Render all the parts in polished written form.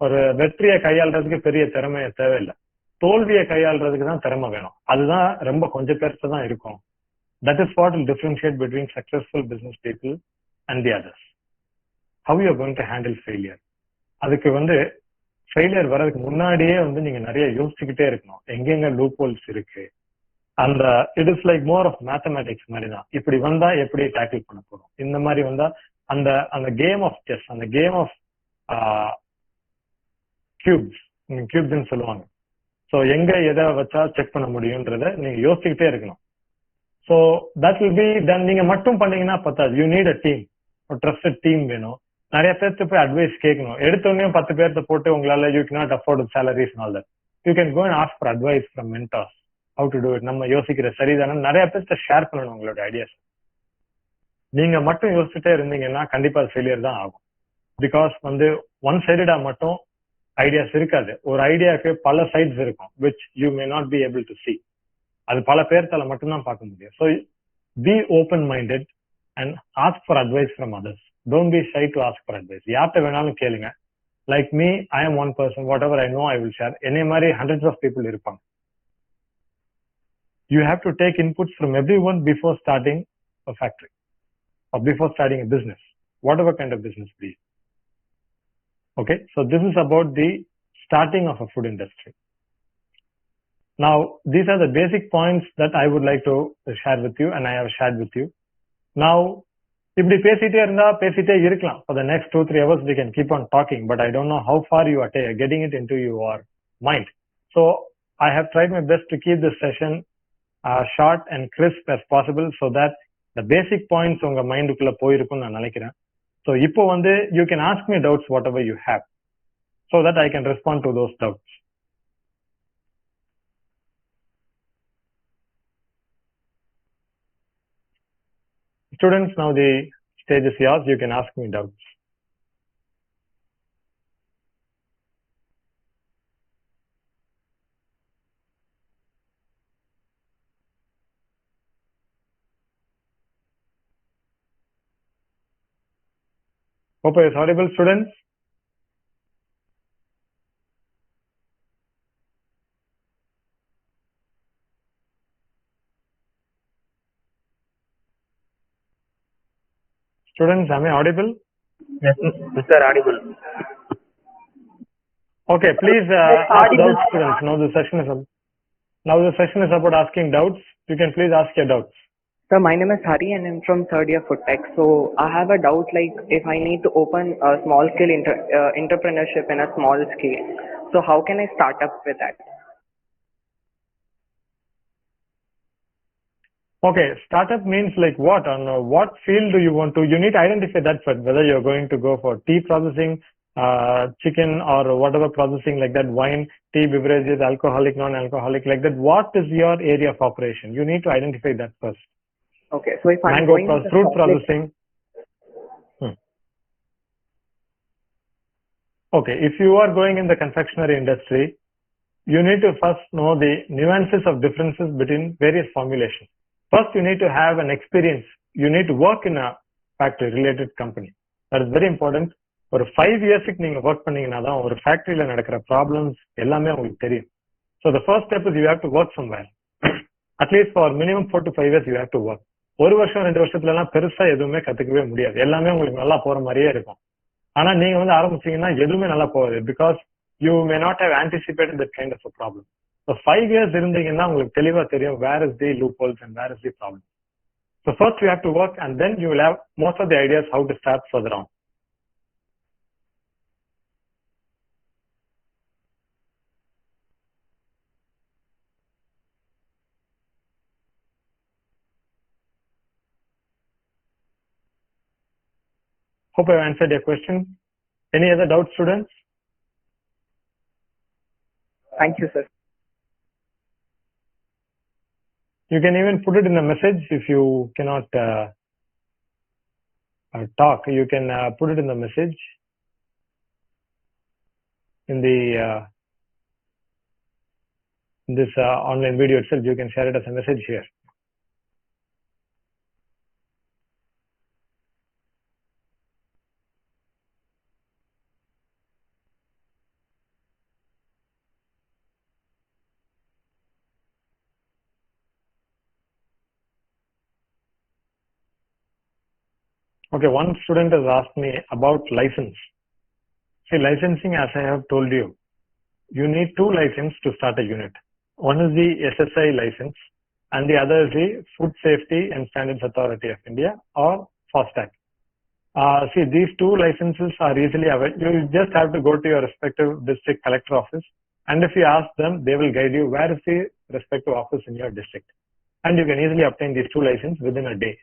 ஒரு வெற்றியை கையாளுறதுக்கு பெரிய திறமைய தேவையில்லை. தோல்வியை கையாளுறதுக்கு தான் திறமை வேணும். அதுதான் ரொம்ப கொஞ்சம் பேர்த்து தான் இருக்கும். That is what will differentiate between successful business people and the others. How you are going to handle failure. அதுக்கு ஃபெயிலியர் வர்றதுக்கு முன்னாடியே நீங்க நிறைய யோசிச்சுக்கிட்டே இருக்கணும். எங்கெங்க லூப் ஹோல்ஸ் இருக்கு, அந்த it is like more of mathematics மாதிரி தான். இப்படி வந்தா எப்படி டேக்கிள் பண்ண போறோம், இந்த மாதிரி வந்தா அந்த அந்த கேம் ஆஃப் செஸ், அந்த கேம் ஆஃப் கியூப்ஸ்ன்னு சொல்லுவாங்க. ஸோ எங்க எதை வச்சா செக் பண்ண முடியும்ன்றத நீங்க யோசிச்சுக்கிட்டே இருக்கணும். So that will be done. நீங்க மட்டும் பண்ணீங்கன்னா பத்தாது. யூ நீட் அ டீம், ஒரு ட்ரஸ்டட் டீம் வேணும். நிறைய பேர்த்து போய் அட்வைஸ் கேட்கணும். எடுத்தோடனே 10 பேர்த்த போட்டு உங்களால you cannot afford salaries and all that. You can go and ask for advice from mentors. How to do it. நம்ம யோசிக்கிற சரிதானே நிறைய பேர்த்த ஷேர் பண்ணணும் உங்களோட ஐடியாஸ். நீங்க மட்டும் யோசிச்சுட்டே இருந்தீங்கன்னா கண்டிப்பா ஃபெயிலியர் தான் ஆகும். பிகாஸ் ஒன் சைடடா மட்டும் ஐடியாஸ் இருக்காது. ஒரு ஐடியாவுக்கு பல சைட்ஸ் இருக்கும் which you may not be able to see. அது பல பேர்த்தால மட்டும்தான் பார்க்க முடியும். So be open minded and ask for advice from others. Don't be shy to ask for advice. யார்கிட்ட வேணாலும் கேளுங்க. Like me, I am one person. Whatever I know, I will share. என்னை மாதிரி hundreds of people இருப்பாங்க. You have to take inputs from everyone before starting a factory or before starting a business, whatever kind of business be. Okay, so this is about the starting of a food industry. Now, these are the basic points that I would like to share with you, and I have shared with you. Now, இப்படி பேசிட்டே இருந்தா பேசிட்டே இருக்கலாம். For the next 2-3 hours we can keep on talking, but I don't know how far you are getting it into your mind. So I have tried my best to keep this session short and crisp as possible, so that the basic points உங்க மைண்டுக்குள்ள போயிருக்கும்னு நான் நினைக்கிறேன். So இப்போ you can ask me doubts whatever you have, so that I can respond to those doubts. Students, now the stage is yours. You can ask me doubts. Hope I is audible, students. Students, am I audible? Yes, sir, audible. Okay, please ask doubts, students. Now the session is about asking doubts. You can please ask your doubts. Sir, my name is Hari and I'm from third year food tech. So I have a doubt, like if I need to open a small scale entrepreneurship in a small scale, so how can I start up with that? Okay, startup means like what? On what field do you want to? You need to identify that first, whether you're going to go for tea processing, chicken, or whatever processing like that, wine, tea, beverages, alcoholic, non-alcoholic, like that. What is your area of operation? You need to identify that first. Okay, so if I'm going fruit processing. Okay, if you are going in the confectionery industry, you need to first know the nuances of differences between various formulations. First, you need to have an experience. You need to work in a factory related company. That is very important. ஒரு 5 இயர்ஸ்க்கு நீங்க work பண்ணீங்கன்னா தான் ஒரு ஃபேக்டரியில நடக்கிற problems எல்லாமே உங்களுக்கு தெரியும். So the first step is you have to work somewhere. At least for minimum 4 to 5 years you have to work. 1 வருஷம் 2 வருஷத்துல எல்லாம் பெருசா எதுவுமே கத்துக்கவே முடியாது. எல்லாமே உங்களுக்கு நல்லா போற மாதிரியே இருக்கும். ஆனா நீங்க ஆரம்பிச்சீங்கன்னா எதுவுமே நல்லா போகாது. Because you may not have anticipated that kind of a problem. So 5 years இருந்தீங்கன்னா உங்களுக்கு தெளிவா தெரியும் where is the loopholes and where is the problem. So first you have to work, and then you will have most of the ideas how to start further on. Hope I have answered your question. Any other doubts, students? Thank you, sir. You can even put it in a message if you cannot talk. You can put it in the message in the in this online video itself. You can share it as a message here. Okay, one student has asked me about license. See, licensing, as I have told you, you need two licenses to start a unit. One is the SSI license and the other is the Food Safety and Standards Authority of India, or FOSTAC. See, these two licenses are easily available. You just have to go to your respective district collector office, and if you ask them, they will guide you where is the respective office in your district. And you can easily obtain these two licenses within a day.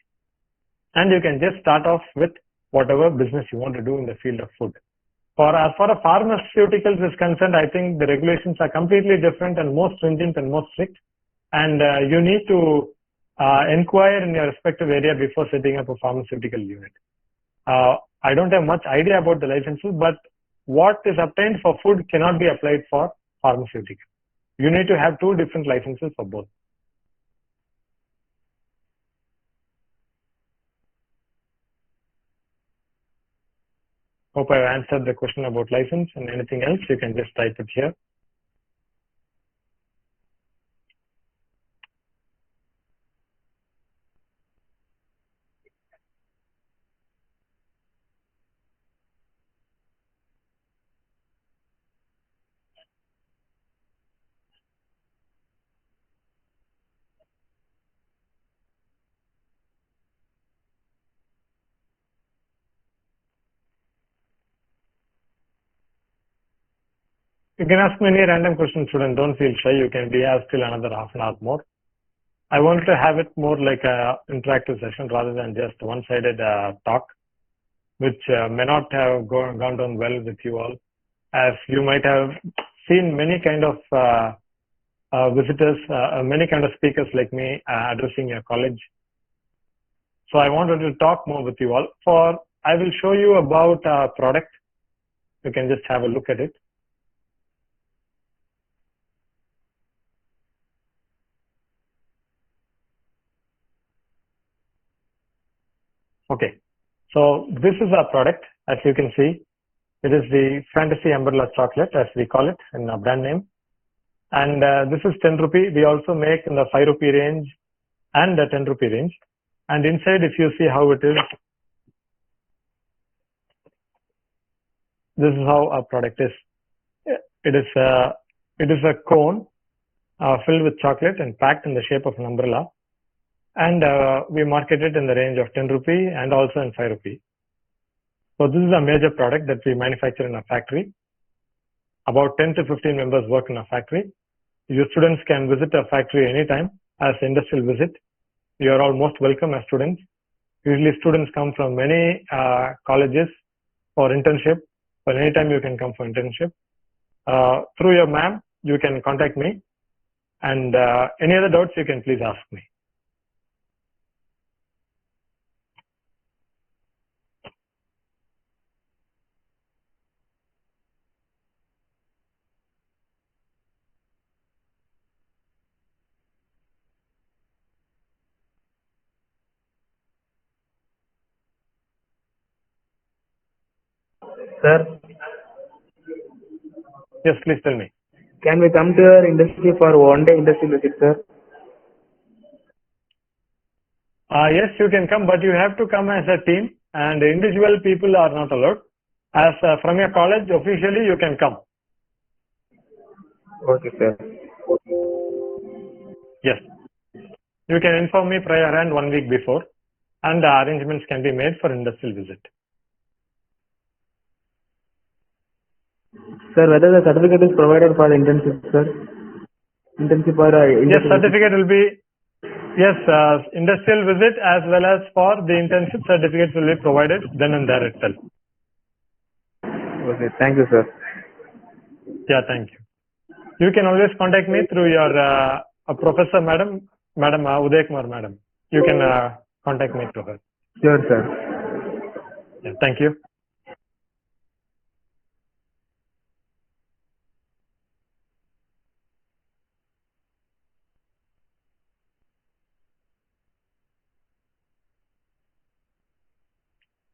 And you can just start off with whatever business you want to do in the field of food. As far as pharmaceuticals is concerned, I think the regulations are completely different and more stringent and more strict. And you need to inquire in your respective area before setting up a pharmaceutical unit. I don't have much idea about the licenses, but what is obtained for food cannot be applied for pharmaceutical. You need to have two different licenses for both. Hope I've answered the question about license, and anything else you can just type it here. You can ask me any random question, student. Don't feel shy. You can be asked till another half an hour more. I want to have it more like a interactive session rather than just one-sided talk, which may not have gone down well with you all, as you might have seen many kind of visitors, many kind of speakers like me addressing your college. So I wanted to talk more with you all. I will show you about a product. You can just have a look at it. Okay, so this is our product. As you can see, it is the Fantasy Umbrella Chocolate, as we call it in our brand name. And this is 10 rupee. We also make in the 5 rupee range and the 10 rupee range. And inside, if you see how it is, this is how our product is. It is a cone filled with chocolate and packed in the shape of an umbrella. And we market it in the range of 10 rupee and also in 5 rupee. So this is a major product that we manufacture in our factory. About 10 to 15 members work in our factory. Your students can visit our factory anytime as industrial visit. You are all most welcome as students. Usually students come from many colleges for internship. But anytime you can come for internship. Through your ma'am, you can contact me. And any other doubts, you can please ask me. Sir, Yes, please tell me. can we come to your industry for one day industry visit, sir? Yes, you can come, but you have to come as a team, and individual people are not allowed. As from your college, officially you can come. Okay, sir. Yes. You can inform me prior and 1 week before, and arrangements can be made for industrial visit. Sir, whether the certificate is provided for the internship, sir? Internship or Yes, certificate will be, yes, industrial visit as well as for the internship certificates will be provided then and there itself. Okay, thank you, sir. Yeah, thank you. You can always contact me through your professor, Madam Uday Kumar, Madam. You can contact me through her. Sure, sir. Yeah, thank you.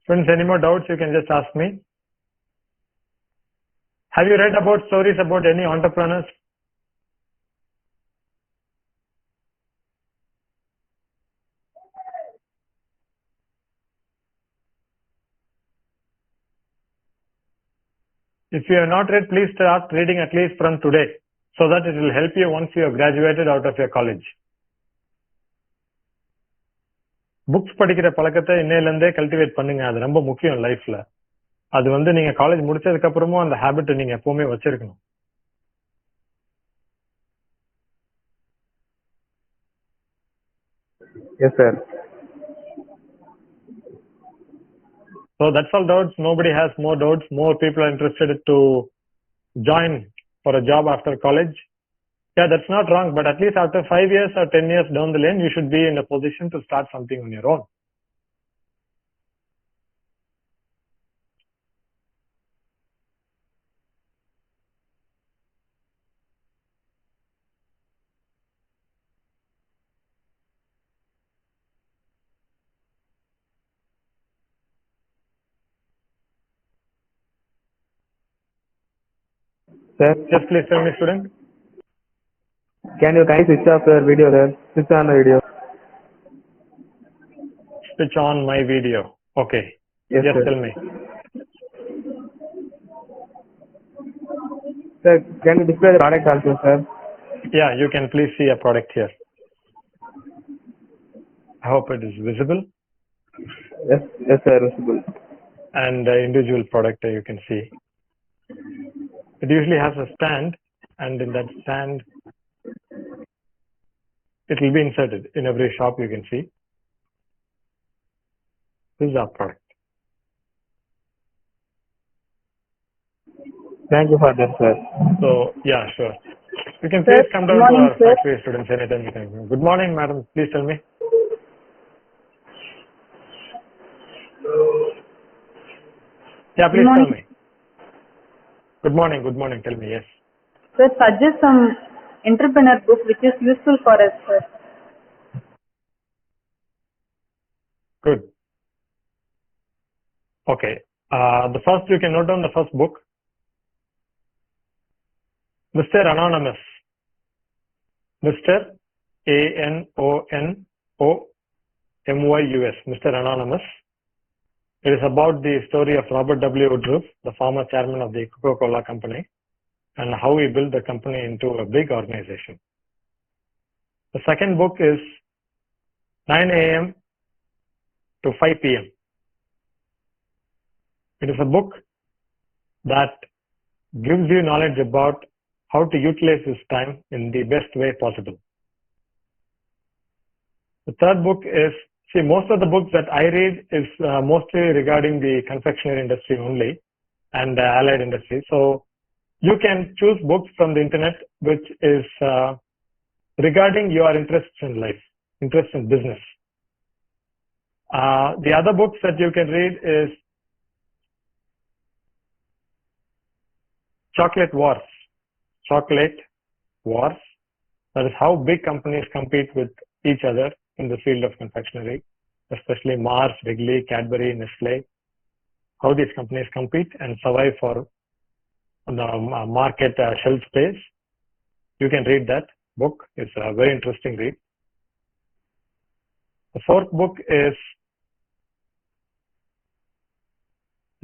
Friends, any more doubts, you can just ask me. Have you read about stories about any entrepreneurs? If you have not read, please start reading at least from today, so that it will help you once you have graduated out of your college. Books படிக்கிற பழக்கத்தை இன்னையில இருந்தே cultivate பண்ணுங்க. அது ரொம்ப முக்கியம் லைஃப்ல. அது வந்து நீங்க காலேஜ் முடிச்சதுக்கு அப்புறமும் அந்த ஹேபிட் நீங்க எப்பவுமே வச்சிருக்கணும். Yes, sir. So that's all doubts. Nobody has more doubts. More people are interested to join for a job after college. Yeah, that's not wrong. But at least after 5 years or 10 years down the lane, you should be in a position to start something on your own. Sir, Just please tell me, student. can you kindly switch off your video, sir? Switch on the video. Switch on my video. Okay. Yes, Just sir. tell me. Sir, can you display the product also, sir? Yeah, you can please see a product here. I hope it is visible. Yes, yes, sir. Visible. And the individual product you can see. It usually has a stand, and in that stand, it will be inserted in every shop you can see. This is our product. Thank you for that, sir. So, yeah, sure. You can Sir, please come down good to morning, our sir. factory, students, anytime you can. Good morning, madam. Please tell me. Yeah, please tell morning. me. Good morning, good morning. Tell me, yes. Sir, suggest some entrepreneur book which is useful for us, sir. Good. Okay. The first, you can note down the first book. Mr. Anonymous. Mr. ANONOMYUS. Mr. Anonymous. It is about the story of Robert W. Woodruff, the former chairman of the Coca-Cola company, and how he built the company into a big organization. The second book is 9 a.m. to 5 p.m. It is a book that gives you knowledge about how to utilize this time in the best way possible. The third book is, see, most of the books that I read is mostly regarding the confectionery industry only and allied industry. So you can choose books from the internet which is regarding your interests in life, interests in business. The other books that you can read is Chocolate Wars. Chocolate Wars. That is how big companies compete with each other in the field of confectionery, especially Mars, Wrigley, Cadbury, Nestle. How these companies compete and survive for the market shelf space. You can read that book. It's a very interesting read. The fourth book is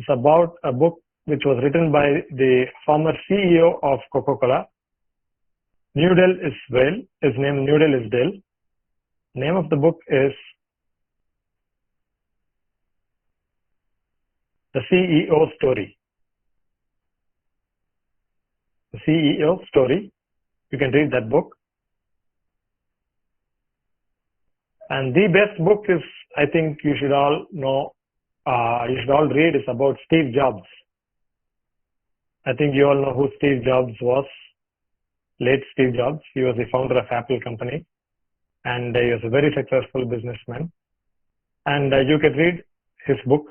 about a book which was written by the former CEO of Coca-Cola. Newdale is Whale. His name Newdale is Dale. Name of the book is The CEO Story. The CEO Story. You can read that book. And the best book is, I think you should all know, you should all read, is about Steve Jobs. I think you all know who Steve Jobs was. Late Steve Jobs. He was the founder of Apple company. And he was a very successful businessman. And you can read his book.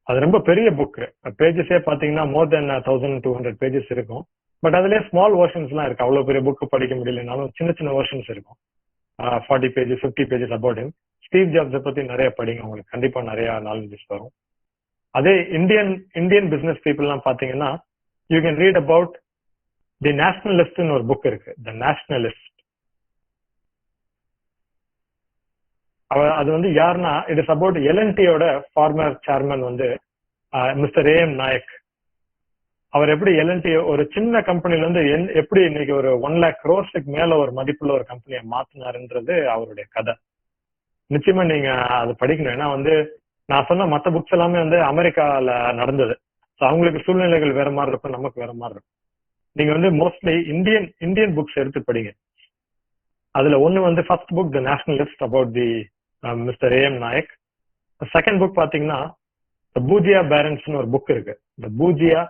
அது ரொம்ப பெரிய book. பேஜஸே பாத்தீங்கன்னா மோர் தென் 1200 pages இருக்கும். But அதுலயே small வெர்ஷன்ஸ்லாம் இருக்கு. அவ்வளவு பெரிய book படிக்க முடியலனாலும் சின்ன சின்ன வெர்ஷன்ஸ் இருக்கும். 40 pages 50 pages about him. Steve ஜாப்ஸை பத்தி நிறைய படிங்க, உங்களுக்கு கண்டிப்பா நிறைய நாலேஜஸ் வரும். அதே இந்தியன் பிசினஸ் பீப்புள்லாம் பாத்தீங்கன்னா you can read about the நேஷனலிஸ்ட்னு ஒரு புக் இருக்கு. The nationalist. அது வந்து யாருன்னா, இட் இஸ் அபவுட் எல்என்டியோட ஃபார்மர் சேர்மன் வந்து மிஸ்டர் ஏஎம் நாயக். அவர் எப்படி எல்என்டி ஒரு சின்ன கம்பெனில இருந்து எப்படி இன்னைக்கு ஒரு 1 lakh crores மேல ஒரு மதிப்புள்ள ஒரு கம்பெனியை மாத்தினாருன்றது அவருடைய கதை. நிச்சயமா நீங்க அது படிக்கணும். ஏன்னா வந்து நான் சொன்ன மற்ற புக்ஸ் எல்லாமே வந்து அமெரிக்கால நடந்தது. ஸோ அவங்களுக்கு சூழ்நிலைகள் வேற மாதிரி இருக்கும், நமக்கு வேற மாதிரி இருக்கும். நீங்க வந்து மோஸ்ட்லி இந்தியன் புக்ஸ் எடுத்து படிங்க. அதுல ஒண்ணு வந்து first book the nationalist about the mister AM Nayak. Second book பாத்தீங்கன்னா பூஜியா பேரன்ஸ் ஒரு புக் இருக்கு. இந்த பூஜியா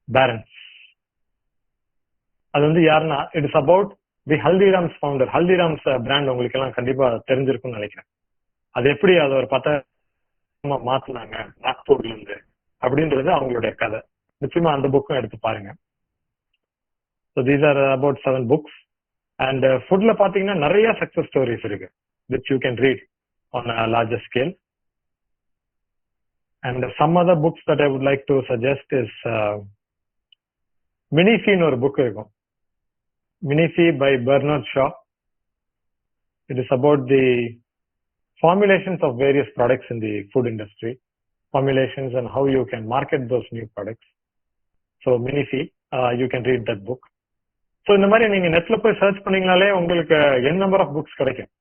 பேரன்ஸ் அது வந்து யாருன்னா it is about the Haldiram's founder. Haldiram's brand உங்களுக்கு எல்லாம் கண்டிப்பா தெரிஞ்சிருக்கும்னு நினைக்கிறேன். அது எப்படி அதை ஒரு 10 மாத்தினாங்க நாக்பூர்ல இருந்து அப்படின்றது அவங்களுடைய கதை. நிச்சயமா அந்த புக்கும் எடுத்து பாருங்க. So these are about 7 books. And ஃபுட்ல பாத்தீங்கன்னா நிறைய சக்சஸ் ஸ்டோரிஸ் இருக்கு which you can read on a larger scale. And some other books that I would like to suggest is மினிஃபின்னு ஒரு புக் இருக்கும். மினிஃபி by Bernard Shaw. It is about the formulations of various products in the food industry, formulations and how you can market those new products. So Minifi, you can read that book. So இந்த மாதிரி நீங்க நெட்ல போய் search பண்ணீங்கனாலே உங்களுக்கு n number of books கிடைக்கும்.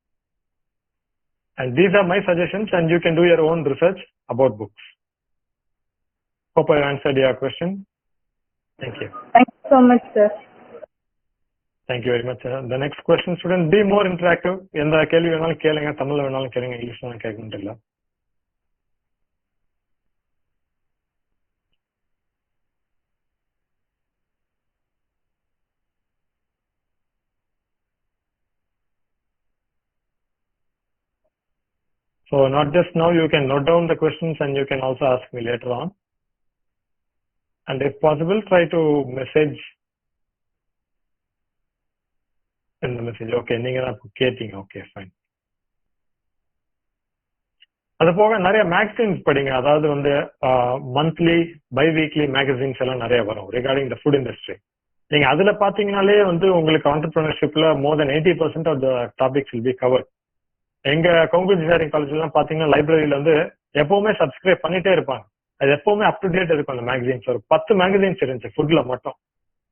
And these are my suggestions and you can do your own research about books. Hope I answered your question. Thank you. Thank you so much, sir. Thank you very much. The next question, student, be more interactive. எந்த கேள்வி வேணாலும் கேளுங்க, தமிழ்ல வேணாலும் கேளுங்க, English வேணாலும் கேட்கணும் இல்ல. So not just now, you can note down the questions and you can also ask me later on. And if possible, try to message in the message. Okay, நீங்க தான் கேட்டீங்க. Okay, fine. அது போக நிறைய magazines படிங்க. அதாவது வந்து monthly by weekly magazines எல்லாம் நிறைய வரும் ரிகார்டிங் த ஃபுட் இண்டஸ்ட்ரி. நீங்க அதுல பாத்தீங்கன்னாலே வந்து உங்களுக்கு ஆண்டர்பிரினர்ஷிப்ல more than 80% of the topics will be cover. எங்க கொங்கு இன்ஜினியரிங் காலேஜ் எல்லாம் பாத்தீங்கன்னா லைப்ரரியில வந்து எப்பவுமே சப்ஸ்கிரைப் பண்ணிட்டே இருப்பாங்க. அது எப்பவுமே அப் டு டேட் இருக்கும். அந்த மேகசின்ஸ் ஒரு 10 மேகசின்ஸ் இருந்துச்சு ஃபுட்ல மட்டும்.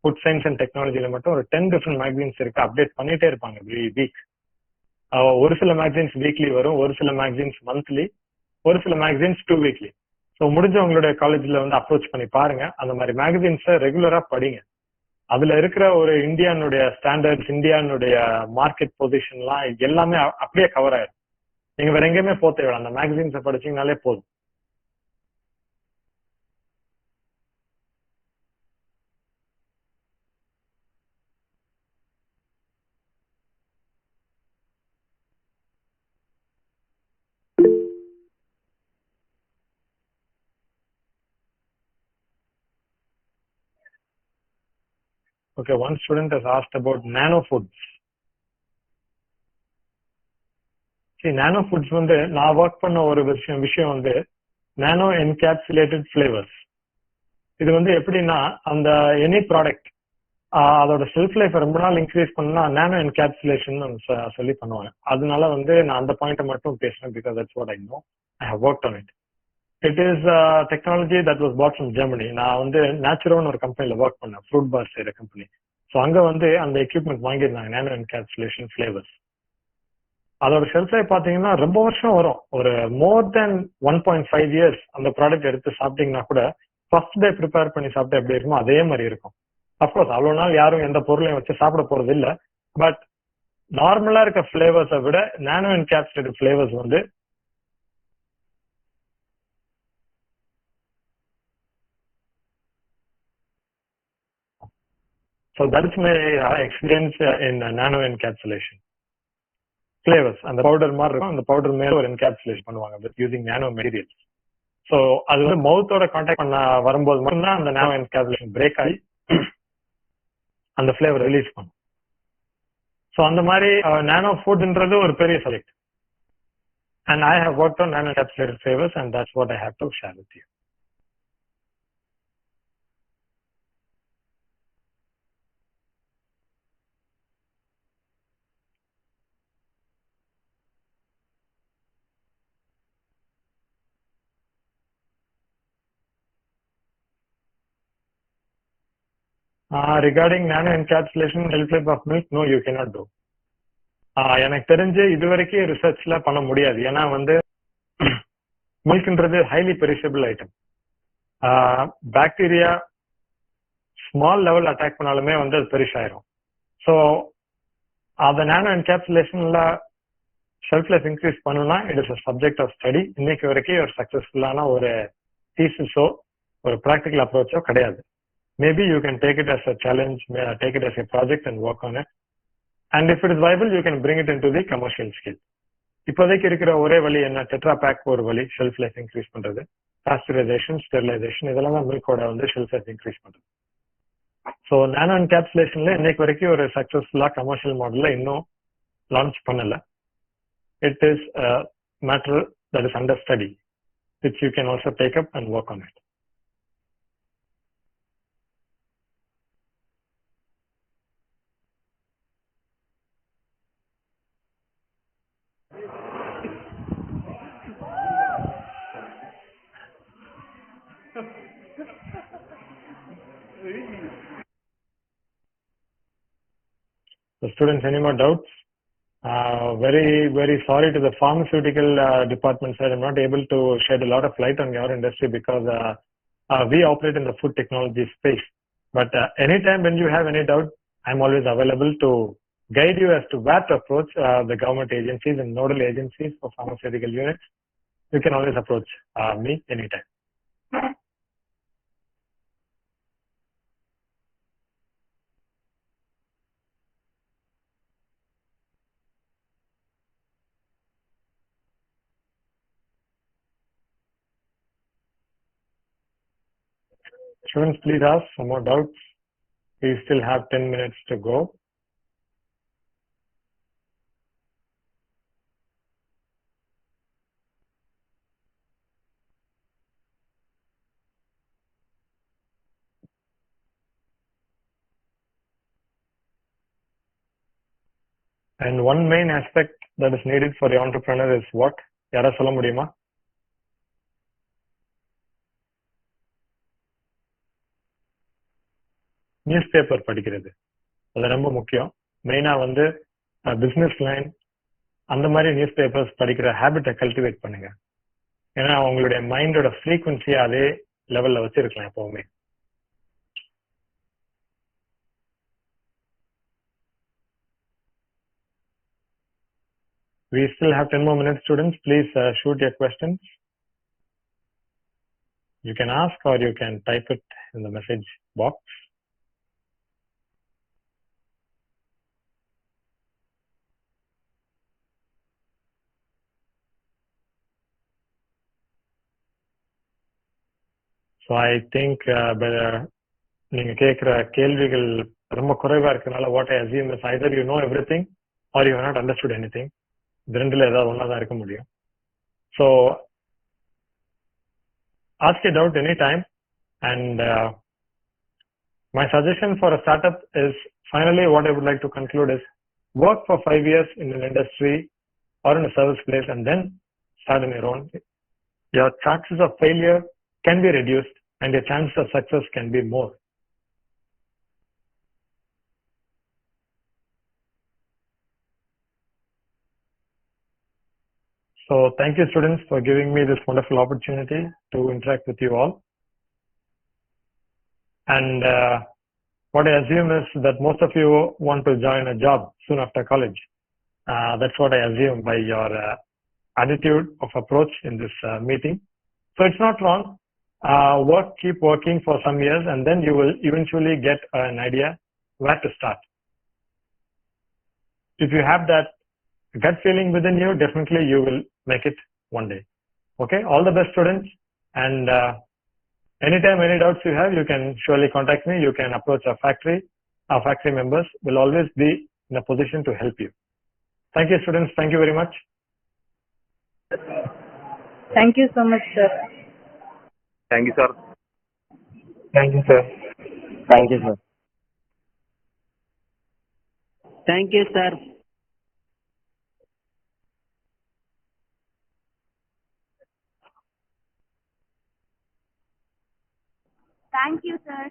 ஃபுட் சயின்ஸ் அண்ட் டெக்னாலஜில மட்டும் ஒரு 10 டிஃபரெண்ட் மேகசின்ஸ் இருக்கு. அப்டேட் பண்ணிட்டே இருப்பாங்க எவ்ரி வீக். ஒரு சில மேகசின்ஸ் வீக்லி வரும், ஒரு சில மேகசின்ஸ் மந்த்லி, ஒரு சில மேகசின்ஸ் 2 வீக்லி. ஸோ முடிஞ்ச உங்களுடைய காலேஜ்ல வந்து அப்ரோச் பண்ணி பாருங்க. அந்த மாதிரி மேகசின்ஸை ரெகுலரா படிங்க. அதுல இருக்கிற ஒரு இந்தியானுடைய ஸ்டாண்டர்ட்ஸ், இந்தியானுடைய மார்க்கெட் பொசிஷன்லாம் எல்லாமே அப்படியே கவர் ஆயிடும். நீங்க வேற எங்கேயுமே போக தேவையில்லை, அந்த மேகசின்ஸை படிச்சீங்கனாலே போதும். Okay, one student has asked about nano foods. See, nano foods வந்து நான் ஒர்க் பண்ண ஒரு விஷயம் வந்து நானோ என்கேப்சுலேட்டட் ஃபிளேவர்ஸ். இது வந்து எப்படின்னா அந்த எனி ப்ராடக்ட் அதோட ஷெல்ஃப் லைஃப் ரொம்ப நாள் இன்க்ரீஸ் பண்ணா நானோ என்கேப்சுலேஷன் சொல்லி பண்ணுவாங்க. அதனால வந்து நான் அந்த பாயிண்ட்டை மட்டும் பேசுறேன். Because that's what I know. I have worked on it. It is technology that was bought from Germany. நான் வந்து நேச்சுரோன்னு ஒரு கம்பெனில ஒர்க் பண்ணேன், ஃப்ரூட் பார் செய்யற கம்பெனி. ஸோ அங்க வந்து அந்த எக்யூப்மெண்ட் வாங்கியிருந்தாங்க, நானோ என்கேப்சுலேஷன் ஃபிளேவர்ஸ். அதோட ஷெல்ஃப் லைஃப் பாத்தீங்கன்னா ரொம்ப வருஷம் வரும். ஒரு மோர் தென் 1.5 years அந்த ப்ராடக்ட் எடுத்து சாப்பிட்டீங்கன்னா கூட ஃபர்ஸ்ட் டே ப்ரிப்பேர் பண்ணி சாப்பிட்டு எப்படி இருக்குமோ அதே மாதிரி இருக்கும். அப்கோர்ஸ் அவ்வளவு நாள் யாரும் எந்த பொருளையும் வச்சு சாப்பிட போறது இல்லை. பட் நார்மலா இருக்க ஃபிளேவர்ஸை விட நானோ என்கேப்சுலேட்டட் ஃபிளேவர்ஸ் வந்து so that's my experience in nano encapsulation flavors. அந்த பவுடர் மாதிரி இருக்கும், அந்த பவுடர் மேல ஒரு என்கேப்சுலேஷன் பண்ணுவாங்க with using nano materials. So அது வந்து மவுத்தோட கான்டாக்ட் பண்ண வரும்போது மட்டும்தான் அந்த நானோ என்கேப்சுலேஷன் பிரேக் ஆகி அந்த ஃபிளேவர் ரிலீஸ் பண்ணும். ஸோ அந்த மாதிரி நானோ ஃபுட்ன்றது ஒரு பெரிய subject. And I have worked on nano encapsulated flavours and that's what I have to share with you. Regarding nano encapsulation shelf life of milk, no, you cannot do. எனக்கு தெரிஞ்சு இது வரைக்கும் ரிசர்ச்ல பண்ண முடியாது. ஏன்னா வந்து மில்க்ன்றது highly perishable item. Bacteria small level attack பண்ணாலுமே வந்து அது பெரிஷ் ஆயிரும். ஸோ அந்த நானோ என்கேப்சுலேஷன்ல ஷெல்ஃப் லைஃப் இன்க்ரீஸ் பண்ணணும்னா it is subject of study. இன்னைக்கு வரைக்கும் ஒரு சக்சஸ்ஃபுல்லான ஒரு தீசிஸோ ஒரு ப்ராக்டிக்கல் அப்ரோச்சோ கிடையாது. Maybe you can take it as a challenge, take it as a project and work on it. And if it is viable you can bring it in to the commercial scale. இப்போதைக்கு இருக்கிற ஒரே வழி என்ன, Tetra Pak ஒரு வழி shelf life increase பண்றது, pasteurisation, sterilisation, இதெல்லாம் தான் மில்கோட வந்து ஷெல்ஃப் லைஃப் இன்க்ரீஸ் பண்றது. ஸோ நானோ என்கேப்சுலேஷன்ல இன்னைக்கு வரைக்கும் ஒரு சக்சஸ்ஃபுல்லா கமர்ஷியல் மாடல்ல இன்னும் லான்ச் பண்ணல. It is matter that is under study which you can also take up and work on it. So students, any more doubts? Very sorry to the pharmaceutical department sir, I'm not able to shed a lot of light on your industry because we operate in the food technology space. But anytime when you have any doubt, I'm always available to guide you as to where to approach the government agencies and nodal agencies for pharmaceutical units. You can always approach me anytime. Students, please ask some more doubts. We still have 10 minutes to go. And one main aspect that is needed for the entrepreneur is what? Yara சொல்ல முடியுமா? News paper படிக்கிறது. அது ரொம்ப முக்கியம். மெயினா வந்து business line அந்த மாதிரி நியூஸ் பேப்பர்ஸ் படிக்கிற ஹேபிட்டை கல்டிவேட் பண்ணுங்க. ஏன்னா உங்களுடைய மைண்டோட ஃப்ரீக்வன்சியை அதே லெவல்ல வச்சிருக்கலாம் எப்பவுமே. We still have 10 more minutes, students. Please shoot your questions. You can ask or you can type it in the message box. So I think நீங்க கேட்கிற கேள்விகள் ரொம்ப குறைவா இருக்கனால what I assume is either you know everything or you have not understood anything. இது ரெண்டுல ஏதாவது ஒன்னா தான் இருக்க முடியும். So ask a doubt anytime, and my suggestion for a startup is, finally what I would like to conclude is, work for 5 years in an industry or in a service place and then start on your own. Your chances of failure can be reduced and your chances of success can be more. So thank you, students, for giving me this wonderful opportunity to interact with you all. And what I assume is that most of you want to join a job soon after college. That's what I assume by your attitude of approach in this meeting. So it's not wrong. Keep working for some years, and then you will eventually get an idea where to start. If you have that gut feeling within you, definitely you will make it one day. Okay, all the best, students. And anytime any doubts you have, you can surely contact me. You can approach our factory. Our factory members will always be in a position to help you. Thank you, students. Thank you very much. Thank you so much, sir. Thank you, sir. Thank you, sir. Thank you, sir. Thank you, sir. Thank you, sir.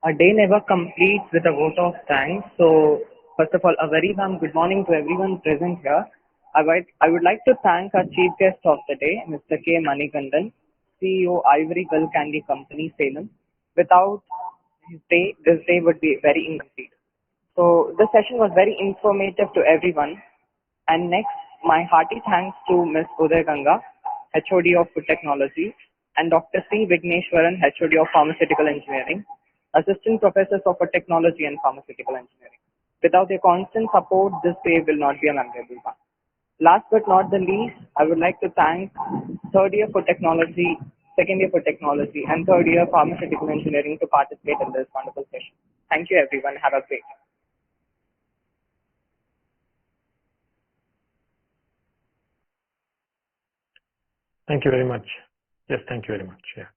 A day never completes with a vote of thanks. So, first of all, a very warm good morning to everyone present here. I would like to thank our chief guest of the day, Mr. K. Manikandan, CEO, Ivory Gull Candy Company, Salem. Without this day would be very incomplete. So, the session was very informative to everyone. And next, my hearty thanks to Ms. Uday Ganga, HOD of Food Technology, and Dr. C. Vigneshwaran, HOD of Pharmaceutical Engineering, Assistant Professors of Food Technology and Pharmaceutical Engineering. Without their constant support, this day will not be a memorable one. Last but not the least, I would like to thank third year Food Technology, second year Food Technology, and third year Pharmaceutical Engineering to participate in this wonderful session. Thank you, everyone. Have a great day. Thank you very much. Yes, thank you very much. Yeah.